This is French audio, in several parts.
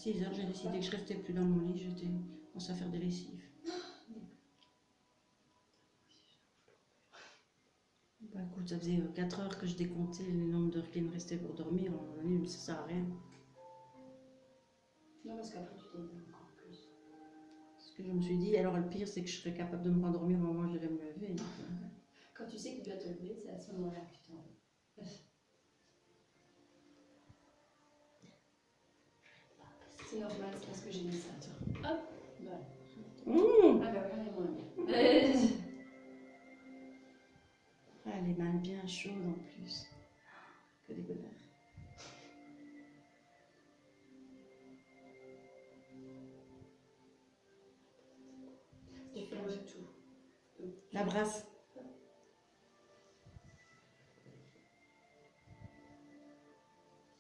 6 heures, j'ai décidé que je restais plus dans mon lit, j'étais commencé à faire des lessives. Bah écoute, ça faisait 4 heures que je décomptais le nombre d'heures qu'il me restait pour dormir. À un moment donné, ça sert à rien. Non, parce qu'après tu t'énerves encore plus. Ce que je me suis dit, alors le pire, c'est que je serais capable de me rendormir au moment où je devais me lever. Donc, Quand tu sais que tu dois te lever, c'est à ce moment-là que tu t'en vas. C'est normal, c'est parce que j'ai mis ça. Hop, voilà. Ah bah voilà, et moins bien. Ah, les mains bien chaudes en plus. Que des bonheurs. Tu fais un peu tout. La brasse.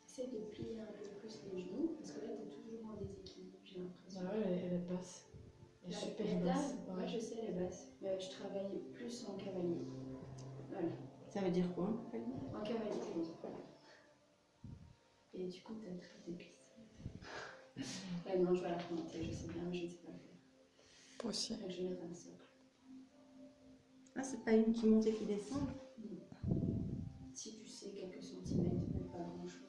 Essaye de plier un peu plus les genoux, parce que là, tu es toujours en déséquilibre, j'ai l'impression. Ah ouais, elle est basse. Elle est super basse. Ouais. Moi, je sais, elle est basse. Mais je travaille plus en cavalier. Voilà. Ça veut dire quoi? En cavalier, voilà. Et du coup, tu as très déplissé. Ouais, non, je vais la remonter, je sais bien, mais je ne sais pas le faire. Moi aussi. Donc, je vais mettre un socle. Ah, c'est pas une qui monte et qui descend? Si tu sais quelques centimètres, même pas grand-chose.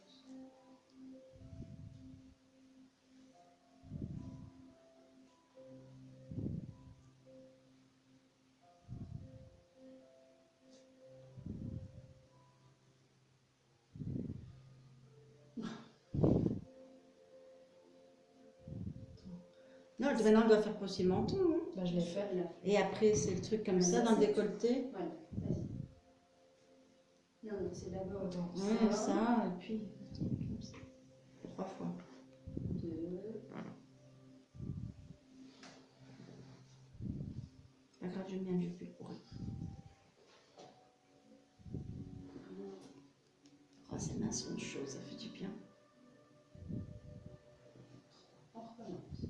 Non, maintenant, elle doit faire pousser le menton. Hein. Bah, je l'ai fait. Et après, c'est le truc comme ça, dans le décolleté. Ouais, vas-y. Non, c'est d'abord Ouais, ça, et puis... 3 fois. 2. C'est pas grave, j'aime bien le vieux pull pourri. Oh, ces mains sont chaudes, ça fait du bien. On recommence.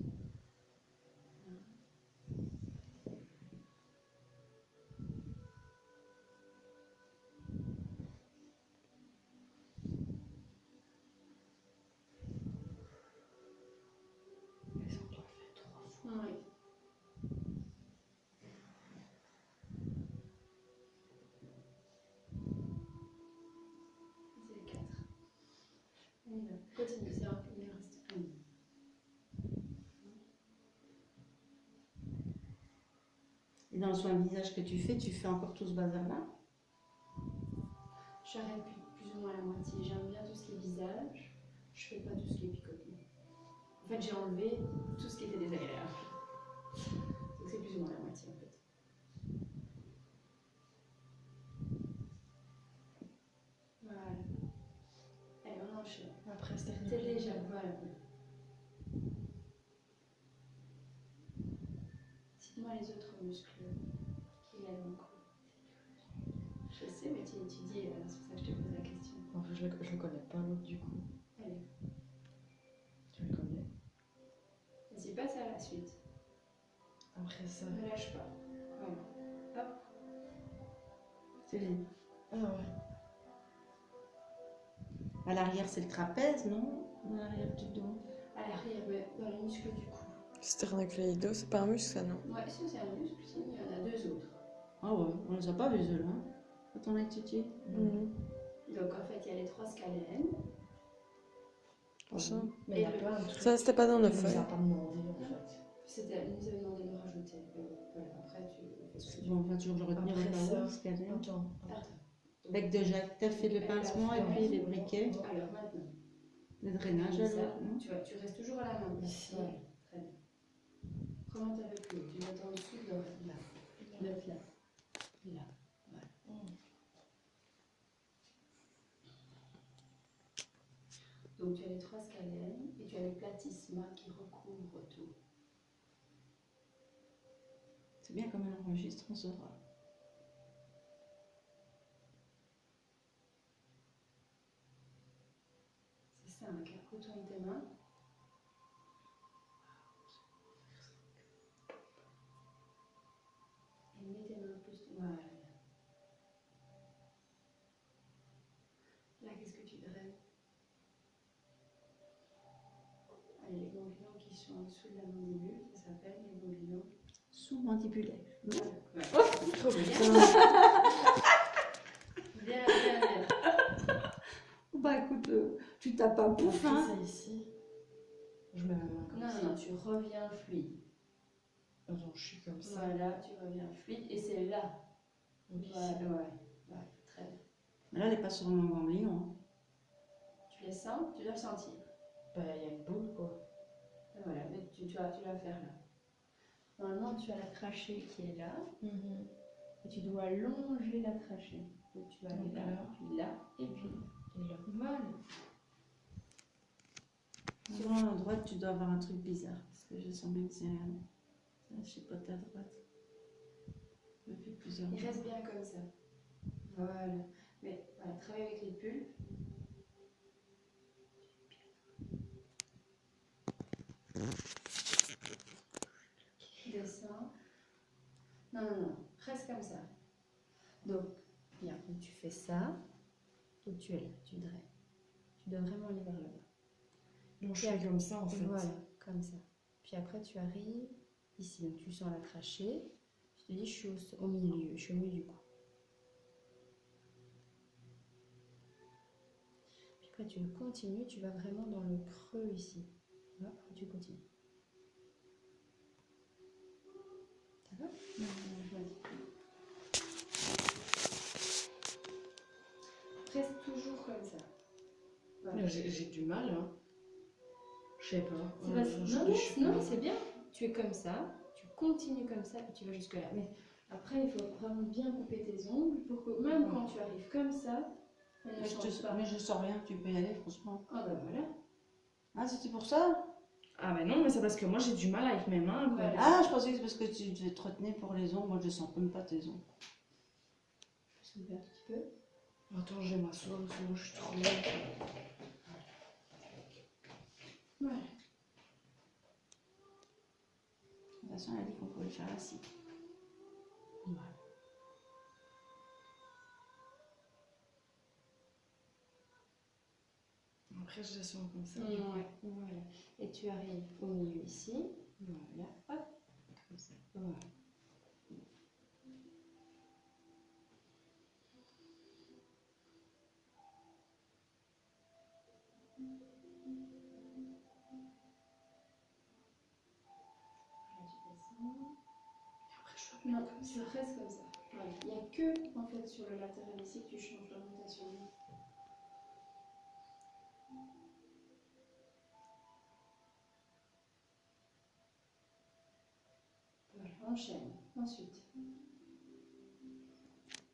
Est-ce qu'on doit le faire 3 fois? Oui. C'est le 4. Allez, là, continue, c'est un peu, il reste un. Et dans le soin de visage que tu fais encore tout ce bazar-là? J'arrête plus ou moins la moitié. J'aime bien tout ce qui est visage. Je fais pas tout ce qui est picotement. En fait, j'ai enlevé tout ce qui était désagréable. Donc c'est plus ou moins la moitié en fait. Voilà. Allez, on enchaîne. Après, c'était C'est déjà, voilà. Cite-moi les autres muscles qui lèvent encore. Je sais, mais tu dis, c'est pour ça que je te pose la question. En fait, je le connais pas l'autre du coup. Allez, Tu le connais. vas-y, passe à la suite. Après ça. Ne lâche pas. Voilà. Hop. C'est les... Ah ouais. À l'arrière, c'est le trapèze, non? À l'arrière du dos. À l'arrière, mais dans les muscles du cou. Sternocleido, c'est pas un muscle ça, non? Ouais, ça c'est un muscle, sinon il y en a 2 autres. Ah ouais, on les a pas vus eux là. Quand on a étudié. Donc en fait, il y a les 3 scalènes. Ça. Mais il y a plein de trucs. Ça, c'était pas dans nos Il nous feuilles. a pas demandé en fait. C'était, ils nous avaient demandé de le rajouter. Voilà, après tu fais ce que tu Bon, on va toujours le retenir au Après cas ça, où, ce qu'elle aime. Attends. veux. Bec de Jacques, t'as fait le pincement et puis les briquets, Alors maintenant, le drainage ça, alors, non? tu restes toujours à la main. Ici. Ouais, très bien. Comment t'avais plus haut? Tu mets en dessous de là. Neuf là. Là. Voilà. Donc tu as les 3 scalènes et tu as le platysma qui recouvre tout. C'est bien comme un enregistre, on saura. C'est ça, un cœur. Retourne tes mains. Et mets tes mains plus. Voilà. Là, qu'est-ce que tu draines? Allez, les qui sont en dessous de la mandibule, ça s'appelle les ganglions. Sous-mandibulaire. Ouais. Trop bien. Bien, bien, bien. Bah écoute, tu tapes pas On pouf, fait hein. ça ici. Je mets ma main comme Non, ça. non, tu reviens fluide. Attends, je suis comme ça. Voilà, tu reviens fluide et c'est là. Donc ici. Ouais, très bien. Mais là, elle n'est pas sur mon ganglion. Hein. Tu les sens, tu dois le sentir. Bah, il y a une boule, quoi. Et voilà, mais tu vas faire là. Normalement, tu as la trachée qui est là et tu dois longer la trachée. Donc tu vas aller Donc là, là. puis là, et puis Et là. voilà. Sur la droite, tu dois avoir un truc bizarre. Parce que je sens bien que c'est un chipote à droite. Depuis plusieurs Il jours. reste bien comme ça. Voilà. Mais voilà, travaille avec les pulpes. Descends. Non, non, non. Reste comme ça. Donc, bien. Donc, tu fais ça. Et tu es là. Tu draies. Tu dois vraiment aller vers le bas. Donc je fais comme ça, en fait. Voilà, comme ça. Puis après, tu arrives ici. Donc, tu sens la trachée. Tu te dis, je suis au milieu. Je suis au milieu du cou. Puis après, tu continues. Tu vas vraiment dans le creux ici. Là, tu continues. Ça va? Reste toujours comme ça. Voilà. J'ai du mal, hein. Je sais pas. C'est parce- Je- non, je suis non, pas- c'est bien. Tu es comme ça, tu continues comme ça et tu vas jusque là. Mais après, il faut vraiment bien couper tes ongles pour que même quand tu arrives comme ça, elle ne change pas. Mais je sens rien, tu peux y aller, franchement. Ah bah voilà. Ah, c'était pour ça? Ah, mais non, mais c'est parce que moi j'ai du mal avec mes mains, quoi. Voilà. Ah, je pensais que c'est parce que tu devais te retenir pour les ongles. Moi, je sens même pas tes ongles. Je soulever un petit peu. Attends, je vais m'asseoir, sinon je suis trop lente. Voilà. De toute façon, elle a dit qu'on pouvait le faire assis. Voilà. Après, je descends comme ça. du coup. Ouais, voilà. Et tu arrives au milieu ici. Voilà. Hop. Comme ça. Voilà. Là, tu descends. Après, je fais Non, tu restes comme ça. Voilà. Il n'y a que en fait sur le latéral ici que tu changes l'orientation. Voilà, enchaîne. Ensuite.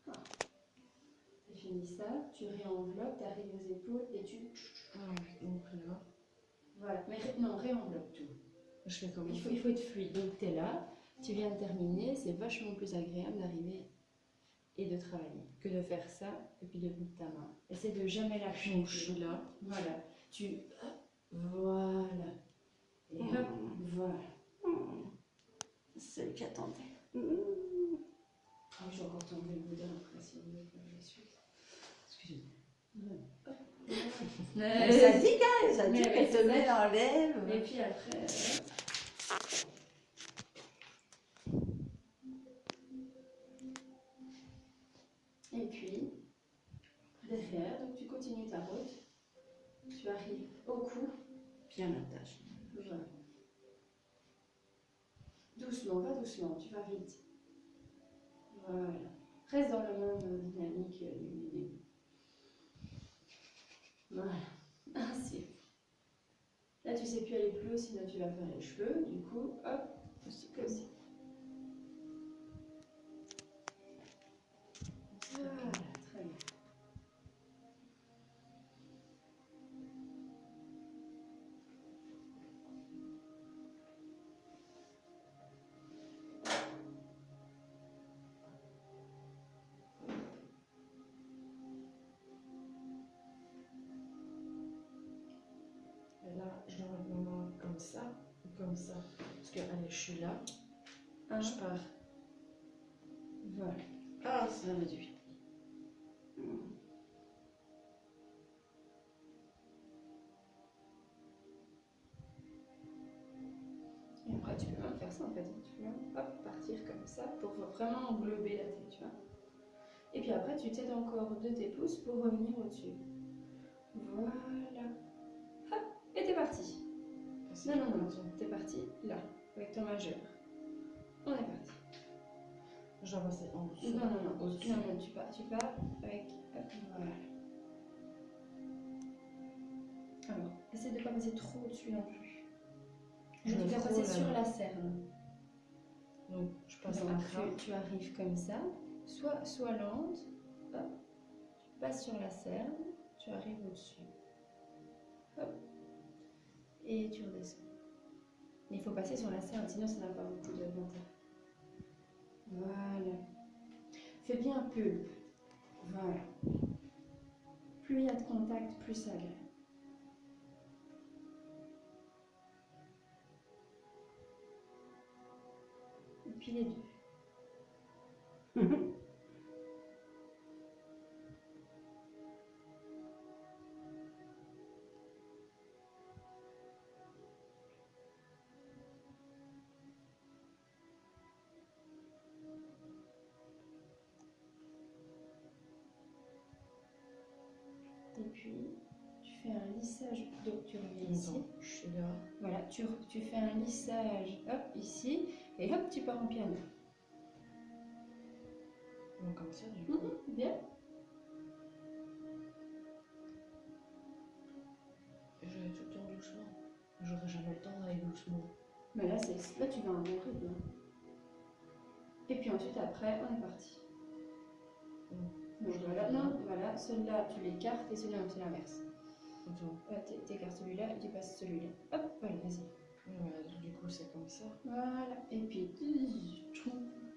Ah. Tu fini ça, tu réenveloppes, tu arrives aux épaules et tu. Ah, donc là, Voilà. Mais non, réenveloppe tout. je fais comme Il faut être fluide. Donc tu es là, tu viens de terminer, c'est vachement plus agréable d'arriver et de travailler que de faire ça et puis de bout de ta main. Essaie de jamais lâcher. Donc je suis là. Voilà. Hop, voilà. Et hop, voilà. C'est ce qui attendait. Ah, je vais encore tomber le boudin après si on veut faire la suite. Excusez-moi. Hop. Mais ça dit, gars, ça dit Mais qu'elle oui, te c'est met ça. dans l'ève. Et puis après. Et puis, derrière, donc tu continues ta route. Tu arrives au cou. Bien l'attache. Voilà. Doucement, va doucement, tu vas vite. Voilà. Reste dans la même dynamique du début. Voilà. Ainsi. Là, tu sais plus aller plus haut, sinon tu vas faire les cheveux. Du coup, hop, aussi comme ça. Voilà, très bien. Et là, je dois mettre ma main comme ça ou comme ça. Parce que, allez, je suis là. Je pars. Voilà. Ah, ça réduit. après, tu peux même faire ça en fait. Tu peux même hop, partir comme ça pour vraiment englober la tête, tu vois. Et puis après, tu t'aides encore de tes pouces pour revenir au-dessus. Voilà. Hop, et t'es parti. Non, non, non, t'es parti là, avec ton majeur. On est parti. Je dois passer en dessous. Non, non, non. Au-dessus. Non, non, tu pars avec. Hop, voilà. Alors, essaie de ne pas passer trop au-dessus non plus. Je Tu me dois frôle, passer sur là. la cerne. Donc, je passe Donc, un cran. tu arrives comme ça, soit lente, hop, tu passes sur la cerne, tu arrives au-dessus. Hop, et tu redescends. Il faut passer sur la cerne, sinon ça n'a pas beaucoup d'intérêt. Voilà. Fais bien un peu. Voilà. Plus il y a de contact, plus ça agrée. Et puis les deux. Et puis, tu fais un lissage. Donc, tu reviens ici. Attends, je suis là. Voilà, tu fais un lissage, hop, ici, et hop, tu pars en piano. Donc, comme ça, du coup. Bien. Je vais tout le temps doucement. J'aurai jamais le temps d'aller doucement. Mais là, tu vas à un bon rythme. Et puis ensuite, après, on est parti. Donc voilà, non, voilà, celui-là, tu l'écartes et celui-là, c'est l'inverse. Attends. T'écartes celui-là et tu passes celui-là. Hop, voilà, vas-y. Ouais, du coup, c'est comme ça. Voilà, et puis,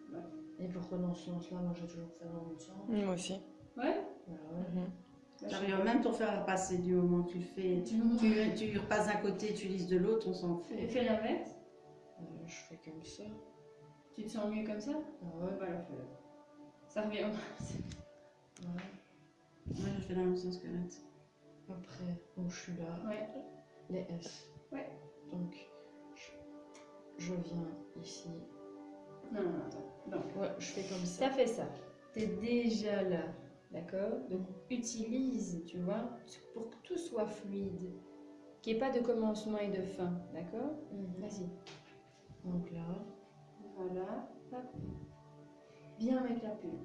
voilà. Et pourquoi dans ce sens-là, moi j'ai toujours fait dans l'autre sens. Moi aussi. Ouais. Voilà. Mhm. Tu arrives même t'en faire passer du moment que tu le fais. Tu repasses d'un côté, tu lises de l'autre, on s'en fout. Et fais l'inverse. Je fais comme ça. Tu te sens mieux comme ça? Ah ouais. Voilà, fais-le. Ça revient. Voilà. Moi, je fais dans le même sens que l'autre. Après, donc je suis là. Ouais. Les S. Ouais. Donc, je viens ici. Non, non, attends. Donc, Ouais, je fais comme ça. t'as fait ça. T'es déjà là. D'accord? Donc, utilise, tu vois, pour que tout soit fluide. Qu'il n'y ait pas de commencement et de fin. D'accord? Vas-y. Donc là. Voilà. Hop. Viens avec la plume.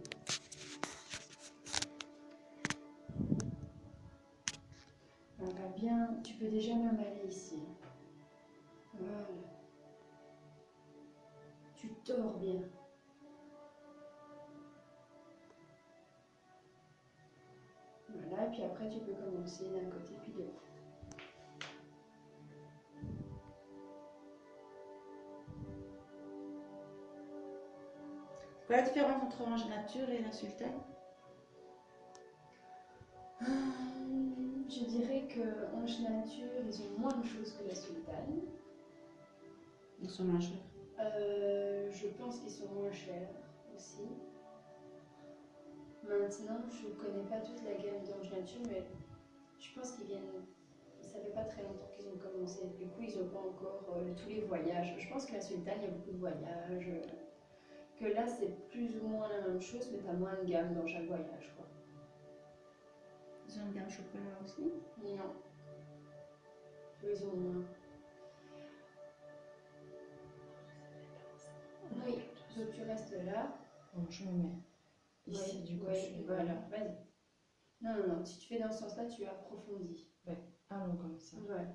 Voilà, bien. Tu peux déjà même aller ici. Voilà. Tu tords bien. Voilà, et puis après tu peux commencer d'un côté puis de l'autre. Quelle est la différence entre Ange Nature et la Sultane? Je dirais que Ange Nature, ils ont moins de choses que la Sultane. Ils sont moins chers. Je pense qu'ils sont moins chers aussi. Maintenant, je ne connais pas toute la gamme d'Ange Nature, mais je pense qu'ils viennent. Ça fait pas très longtemps qu'ils ont commencé. Du coup, ils n'ont pas encore tous les voyages. Je pense que la Sultane, il y a beaucoup de voyages. Que là, c'est plus ou moins la même chose, mais tu as moins de gamme dans chaque voyage, quoi. Ils ont une gamme chocolat aussi. Non. Ils ont moins. Oui, donc tu restes là. Donc je me mets ici, Oui, du coup. oui, je suis voilà, là. vas-y. Non, non, non, si tu fais dans ce sens-là, tu approfondis. Ah non, comme ça. Voilà.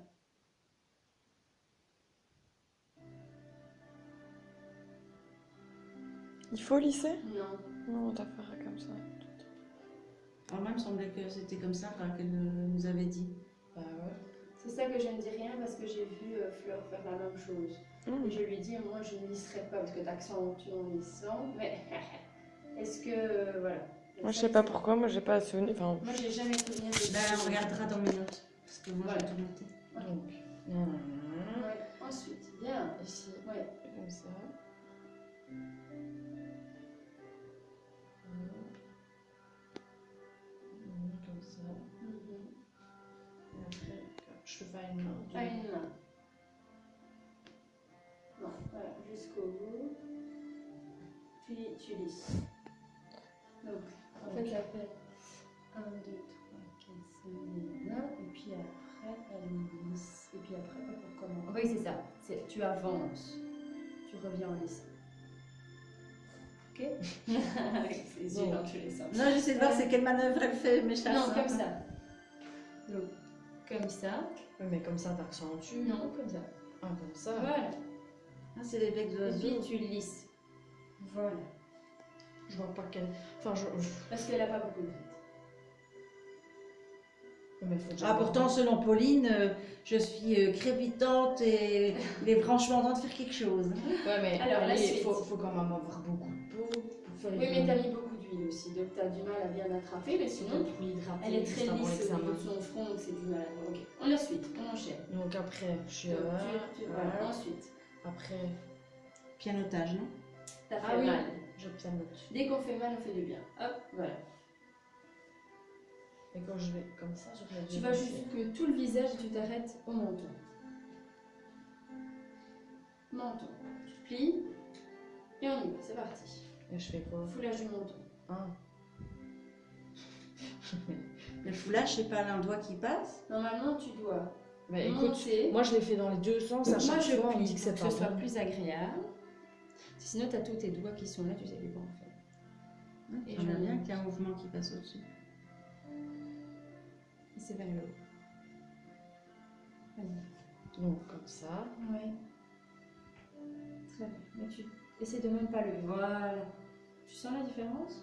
Il faut lisser? Non. Non, t'as fait comme ça. Alors, moi, il me semblait que c'était comme ça qu'elle nous avait dit. Bah ouais. C'est ça que je ne dis rien parce que j'ai vu Fleur faire la même chose. Et je lui dis, moi je ne lisserai pas parce que t'accentues en lissant, mais est-ce que. Voilà. Moi, je sais pas pourquoi, moi, j'ai pas souvenir. Enfin, Moi j'ai jamais souvenir de Ben, on regardera dans mes notes. Parce que moi, Voilà. j'ai tout noté. Donc, Ouais. Ensuite, bien. ici, Ouais. comme ça. Comme ça. Et après, je fais pas une main. Pas une main. Non, Voilà, jusqu'au bout. Puis tu lisses. Donc, en fait, ça fait 1, 2, 3, 4, 5, 6, 9. Et puis après, elle lisse. Et puis après, elle recommence. Oui, c'est ça. Tu avances. Tu reviens en lissant. Ok. Avec ses yeux dans tous les sens. Non, j'essaie de voir c'est quelle manœuvre elle fait, mes chasses. Non, comme ça. Donc, comme ça. Oui, mais comme ça, t'accentues. Non, comme ça. Ah, comme ça. Voilà. Ah, c'est les becs Et d'oiseaux. puis tu lisses. Voilà. Je vois pas quelle. Enfin, Parce qu'elle n'a pas beaucoup de rides. Mais faut déjà Ah, pourtant, selon Pauline, je suis crépitante et il est franchement temps de faire quelque chose. Ouais, mais Alors, la allez, suite. faut quand même avoir beaucoup de peau pour faire Oui, mais t'as mis beaucoup d'huile aussi, donc t'as du mal à bien attraper, mais sinon, elle est très lisse au niveau de son front, donc c'est du mal à voir. Ok, on la suite, on enchaîne. Donc après, je suis Donc, là. voilà. Voilà. Ensuite, Après, Pianotage, non? t'as fait ah oui, mal. je pianote. Dès qu'on fait mal, on fait du bien. Hop, voilà. Et quand je vais comme ça, je vais. Tu vas jusque tout le visage et tu t'arrêtes au menton. Menton. Tu plies et on y va, c'est parti. Et je fais quoi? Foulage du menton. Ah. Le foulage, c'est pas un doigt qui passe? Normalement, tu dois Mais écoute, monter. moi je l'ai fait dans les deux sens. À Moi, chaque je fois, on me plie dit que pour c'est que pas ce soit bon. plus agréable. Sinon, tu as tous tes doigts qui sont là, tu sais plus quoi en faire. Et J'aimerais je bien monte. qu'il y ait un mouvement qui passe au-dessus. Et c'est vers le haut. Donc comme ça. Oui. Très bien. Mais tu essaies de même pas lever. Voilà. Tu sens la différence?